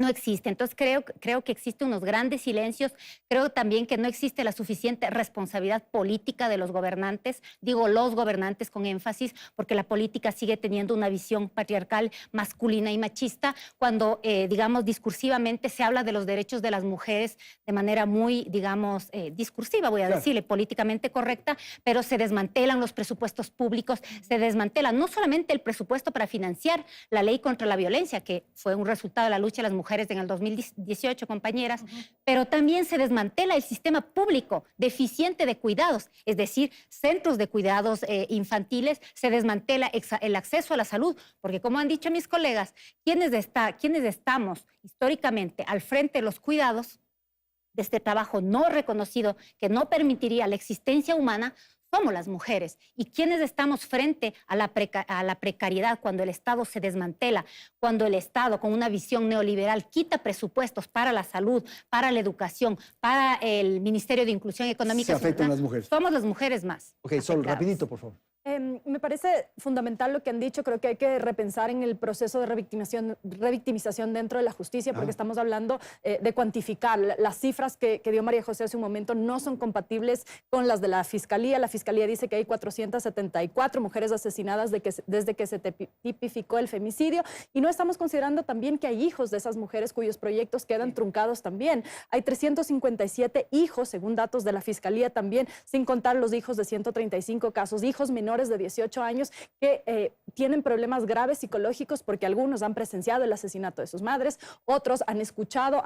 No existe. Entonces creo que existen unos grandes silencios. Creo también que no existe la suficiente responsabilidad política de los gobernantes. Digo los gobernantes con énfasis, porque la política sigue teniendo una visión patriarcal, masculina y machista, cuando, digamos, discursivamente se habla de los derechos de las mujeres de manera muy, digamos, discursiva, voy a decirle, políticamente correcta, pero se desmantelan los presupuestos públicos, se desmantela no solamente el presupuesto para financiar la ley contra la violencia, que fue un resultado de la lucha de las mujeres en el 2018, compañeras, pero también se desmantela el sistema público deficiente de cuidados, es decir, centros de cuidados infantiles, se desmantela el acceso a la salud, porque como han dicho mis colegas, quienes estamos históricamente al frente de los cuidados de este trabajo no reconocido que no permitiría la existencia humana, somos las mujeres. ¿Y quiénes estamos frente a la precariedad cuando el Estado se desmantela, cuando el Estado, con una visión neoliberal, quita presupuestos para la salud, para la educación, para el Ministerio de Inclusión Económica?
Se afectan las mujeres.
Somos las mujeres más.
Ok, Sol, rapidito, por favor.
Me parece fundamental lo que han dicho. Creo que hay que repensar en el proceso de revictimización dentro de la justicia, porque estamos hablando de cuantificar. Las cifras que dio María José hace un momento no son compatibles con las de la Fiscalía. La Fiscalía dice que hay 474 mujeres asesinadas desde que se tipificó el femicidio, y no estamos considerando también que hay hijos de esas mujeres cuyos proyectos quedan truncados también. Hay 357 hijos, según datos de la Fiscalía también, sin contar los hijos de 135 casos, hijos menores de 18 años que tienen problemas graves psicológicos porque algunos han presenciado el asesinato de sus madres, otros han escuchado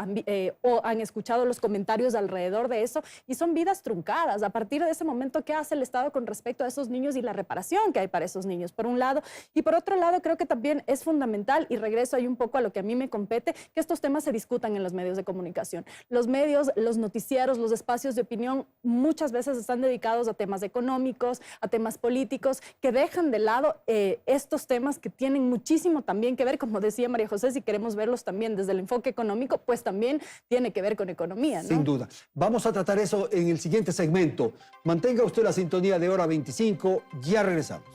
los comentarios alrededor de eso, y son vidas truncadas. A partir de ese momento, ¿qué hace el Estado con respecto a esos niños y la reparación que hay para esos niños, por un lado? Y por otro lado, creo que también es fundamental, y regreso ahí un poco a lo que a mí me compete, que estos temas se discutan en los medios de comunicación. Los medios, los noticieros, los espacios de opinión muchas veces están dedicados a temas económicos, a temas políticos, que dejan de lado estos temas que tienen muchísimo también que ver, como decía María José, si queremos verlos también desde el enfoque económico, pues también tiene que ver con economía, ¿no?
Sin duda. Vamos a tratar eso en el siguiente segmento. Mantenga usted la sintonía de Hora 25, ya regresamos.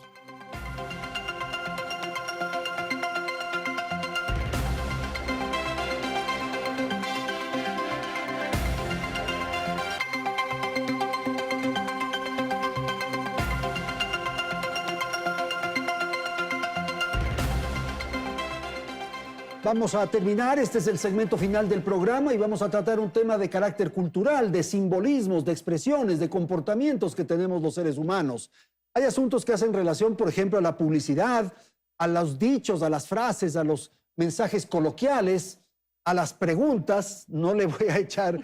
Vamos a terminar, este es el segmento final del programa y vamos a tratar un tema de carácter cultural, de simbolismos, de expresiones, de comportamientos que tenemos los seres humanos. Hay asuntos que hacen relación, por ejemplo, a la publicidad, a los dichos, a las frases, a los mensajes coloquiales, a las preguntas, no le voy a echar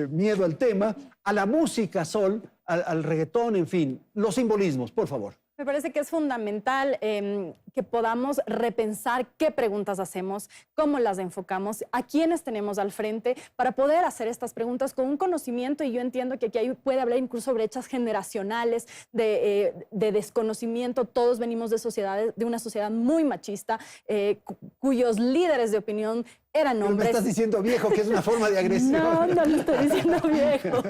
miedo al tema, a la música, Sol, al reggaetón, en fin, los simbolismos, por favor.
Me parece que es fundamental que podamos repensar qué preguntas hacemos, cómo las enfocamos, a quiénes tenemos al frente para poder hacer estas preguntas con un conocimiento. Y yo entiendo que aquí puede hablar incluso brechas generacionales de desconocimiento. Todos venimos de una sociedad muy machista, cuyos líderes de opinión eran
Pero me
hombres.
estás diciendo viejo, que es una forma de agresión.
No, no lo estoy diciendo viejo.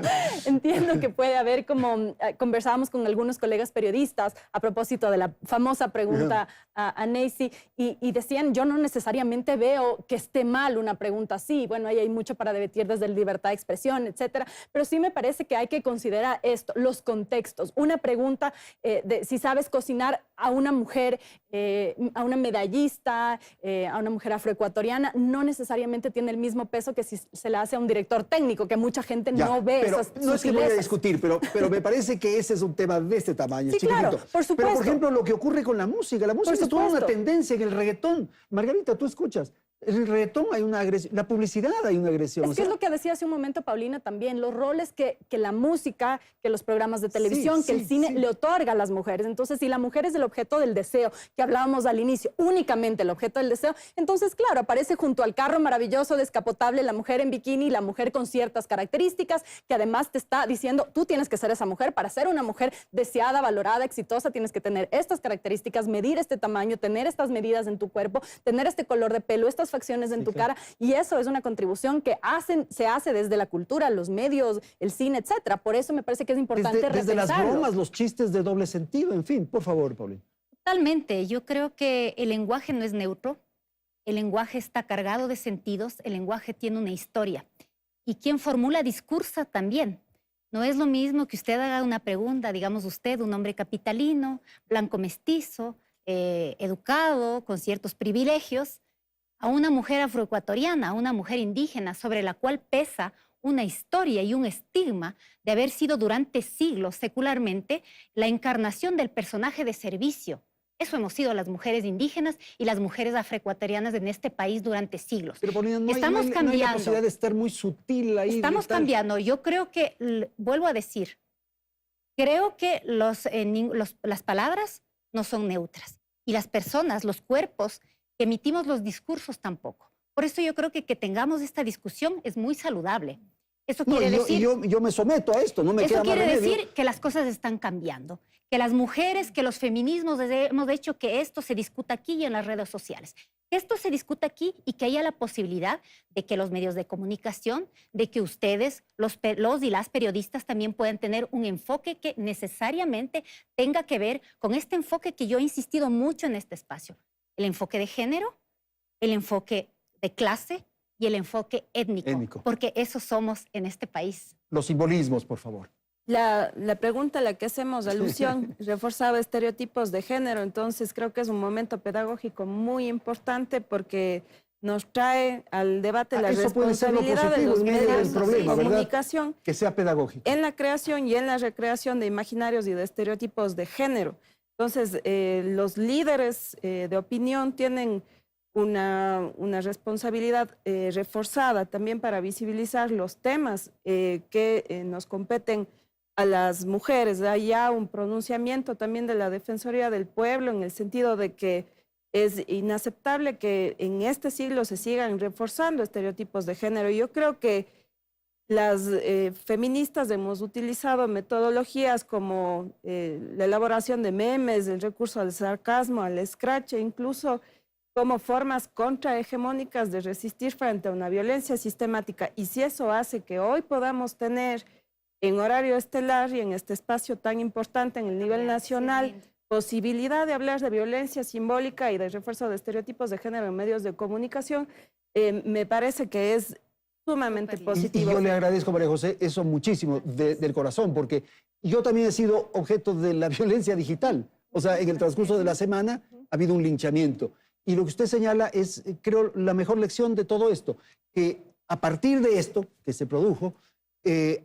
Entiendo que puede haber, como conversábamos con algunos colegas periodistas a propósito de la famosa pregunta a Neisy, y decían, yo no necesariamente veo que esté mal una pregunta así. Bueno, ahí hay mucho para debatir desde la libertad de expresión, etcétera, pero sí me parece que hay que considerar esto, los contextos. Una pregunta de si sabes cocinar a una mujer, a una medallista, a una mujer afroecuatoriana, no necesariamente tiene el mismo peso que si se la hace a un director técnico, que mucha gente
Ya,
no ve
pero
esas
no es que voy a
sutilezas.
discutir, pero me parece que ese es un tema de este tamaño,
Sí,
chiquitito.
claro, por supuesto.
Pero, por ejemplo, lo que ocurre con la música es toda una
supuesto.
tendencia en el reggaetón. Margarita, tú escuchas, en el reggaetón hay una agresión, la publicidad hay una agresión.
Es
o
que es
sea,
lo que decía hace un momento Paulina también, los roles que la música, que los programas de televisión, que el cine le otorga a las mujeres. Entonces, si la mujer es el objeto del deseo, que hablábamos al inicio, únicamente el objeto del deseo, entonces, claro, aparece junto al carro maravilloso, descapotable, la mujer en bikini, la mujer con ciertas características, que además te está diciendo, tú tienes que ser esa mujer. Para ser una mujer deseada, valorada, exitosa, tienes que tener estas características, medir este tamaño, tener estas medidas en tu cuerpo, tener este color de pelo, estas facciones en tu cara. Y eso es una contribución que se hace desde la cultura, los medios, el cine, etcétera. Por eso me parece que es importante
desde las
repensarlo.
bromas, los chistes de doble sentido, en fin, por favor, Paulina.
Totalmente. Yo creo que el lenguaje no es neutro. El lenguaje está cargado de sentidos. El lenguaje tiene una historia. Y quien formula discursa también. No es lo mismo que usted haga una pregunta, digamos usted, un hombre capitalino, blanco mestizo, educado, con ciertos privilegios, a una mujer afroecuatoriana, a una mujer indígena, sobre la cual pesa una historia y un estigma de haber sido durante siglos secularmente la encarnación del personaje de servicio. Eso hemos sido las mujeres indígenas y las mujeres afroecuatorianas en este país durante siglos.
Pero, Paulina, no
Estamos
hay la
cambiando.
posibilidad de estar muy sutil ahí.
Estamos cambiando. Yo creo que, vuelvo a decir, creo que las palabras no son neutras. Y las personas, los cuerpos que emitimos los discursos tampoco. Por eso yo creo que tengamos esta discusión es muy saludable. Eso quiere decir...
yo me someto a esto, no me queda
Eso
más
quiere
remedio.
decir que las cosas están cambiando, que las mujeres, que los feminismos hemos hecho que esto se discuta aquí y en las redes sociales. Que esto se discuta aquí y que haya la posibilidad de que los medios de comunicación, de que ustedes, los y las periodistas también puedan tener un enfoque que necesariamente tenga que ver con este enfoque que yo he insistido mucho en este espacio. El enfoque de género, el enfoque de clase y el enfoque étnico. Porque eso somos en este país.
Los simbolismos, por favor.
La pregunta a la que hacemos alusión reforzaba estereotipos de género, entonces creo que es un momento pedagógico muy importante porque nos trae al debate la
eso puede ser lo
responsabilidad de
positivo
los
en medio del
medios de
problema, ¿verdad?
comunicación
Que sea pedagógico.
en la creación y en la recreación de imaginarios y de estereotipos de género. Entonces, los líderes de opinión tienen una responsabilidad reforzada también para visibilizar los temas que nos competen a las mujeres. Hay ya un pronunciamiento también de la Defensoría del Pueblo en el sentido de que es inaceptable que en este siglo se sigan reforzando estereotipos de género. Yo creo que las feministas hemos utilizado metodologías como la elaboración de memes, el recurso al sarcasmo, al scratch, e incluso como formas contrahegemónicas de resistir frente a una violencia sistemática. Y si eso hace que hoy podamos tener en horario estelar y en este espacio tan importante en el nivel nacional, posibilidad de hablar de violencia simbólica y de refuerzo de estereotipos de género en medios de comunicación, me parece que es sumamente positivo.
Y yo le agradezco, María José, eso muchísimo del corazón, porque yo también he sido objeto de la violencia digital. O sea, en el transcurso de la semana ha habido un linchamiento. Y lo que usted señala es, creo, la mejor lección de todo esto, que a partir de esto que se produjo,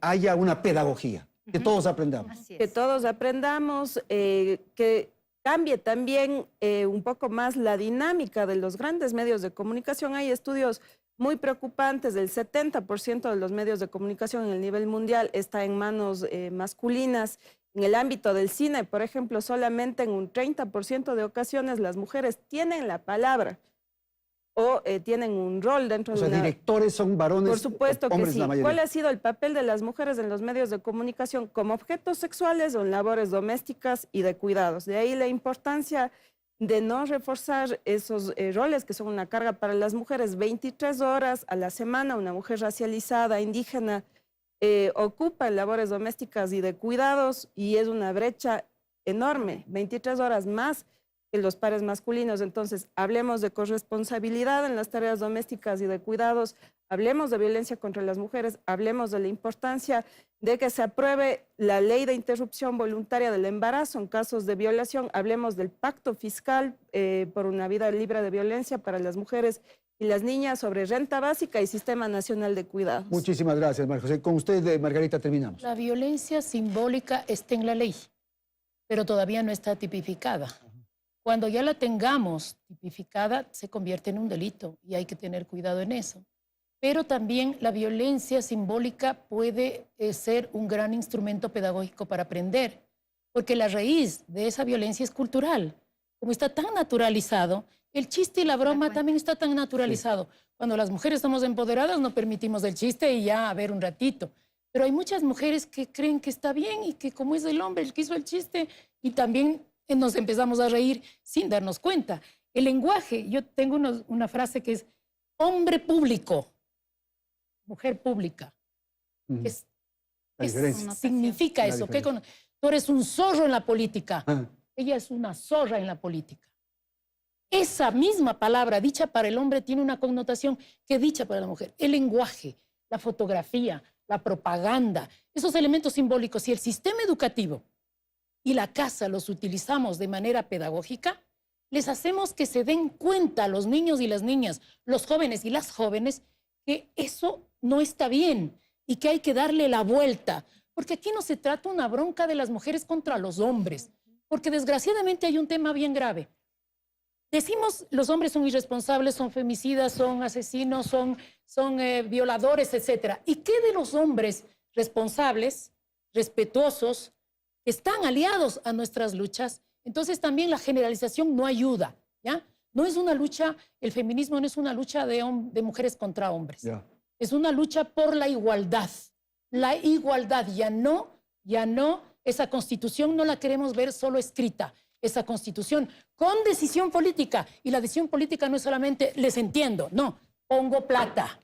haya una pedagogía, que todos aprendamos.
Que todos aprendamos, que cambie también un poco más la dinámica de los grandes medios de comunicación. Hay estudios muy preocupantes, el 70% de los medios de comunicación en el nivel mundial está en manos masculinas. En el ámbito del cine, por ejemplo, solamente en un 30% de ocasiones las mujeres tienen la palabra o tienen un rol dentro de una...
directores son varones,
Por supuesto que
hombres
sí.
la mayoría.
¿Cuál ha sido el papel de las mujeres en los medios de comunicación como objetos sexuales o en labores domésticas y de cuidados? De ahí la importancia de no reforzar esos roles que son una carga para las mujeres. 23 horas a la semana, una mujer racializada, indígena, ocupa labores domésticas y de cuidados y es una brecha enorme, 23 horas más que los pares masculinos. Entonces, hablemos de corresponsabilidad en las tareas domésticas y de cuidados, hablemos de violencia contra las mujeres, hablemos de la importancia de que se apruebe la ley de interrupción voluntaria del embarazo en casos de violación, hablemos del pacto fiscal por una vida libre de violencia para las mujeres y las niñas, sobre renta básica y sistema nacional de cuidados.
Muchísimas gracias, María José. Con usted, Margarita, terminamos.
La violencia simbólica está en la ley, pero todavía no está tipificada. Cuando ya la tengamos tipificada, se convierte en un delito y hay que tener cuidado en eso. Pero también la violencia simbólica puede ser un gran instrumento pedagógico para aprender, porque la raíz de esa violencia es cultural. Como está tan naturalizado, el chiste y la broma también está tan naturalizado. Sí. Cuando las mujeres somos empoderadas, no permitimos el chiste y ya a ver un ratito. Pero hay muchas mujeres que creen que está bien y que como es el hombre el que hizo el chiste, y también nos empezamos a reír sin darnos cuenta. El lenguaje, yo tengo una frase que es hombre público, mujer pública. Significa eso. Tú eres un zorro en la política. Ella es una zorra en la política. Esa misma palabra dicha para el hombre tiene una connotación que dicha para la mujer. El lenguaje, la fotografía, la propaganda, esos elementos simbólicos, si el sistema educativo y la casa los utilizamos de manera pedagógica, les hacemos que se den cuenta los niños y las niñas, los jóvenes y las jóvenes, que eso no está bien y que hay que darle la vuelta. Porque aquí no se trata una bronca de las mujeres contra los hombres, porque desgraciadamente hay un tema bien grave. Decimos los hombres son irresponsables, son femicidas, son asesinos, son violadores, etc. ¿Y qué de los hombres responsables, respetuosos, que están aliados a nuestras luchas? Entonces también la generalización no ayuda, ¿ya? No es una lucha, el feminismo no es una lucha de mujeres contra hombres. Yeah. Es una lucha por la igualdad. La igualdad, ya no, esa constitución no la queremos ver solo escrita. Esa constitución con decisión política. Y la decisión política no es solamente les entiendo, no, pongo plata.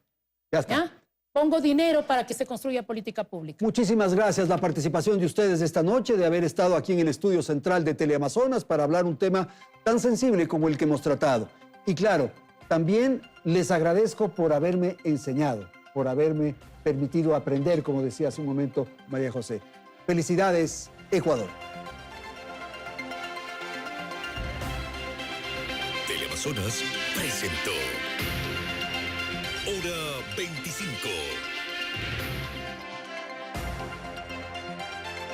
Ya está.
¿Ya? Pongo dinero para que se construya política pública.
Muchísimas gracias la participación de ustedes esta noche, de haber estado aquí en el estudio central de Teleamazonas para hablar un tema tan sensible como el que hemos tratado. Y claro, también les agradezco por haberme enseñado, por haberme permitido aprender, como decía hace un momento María José. Felicidades, Ecuador.
Teleamazonas presentó Hora 25.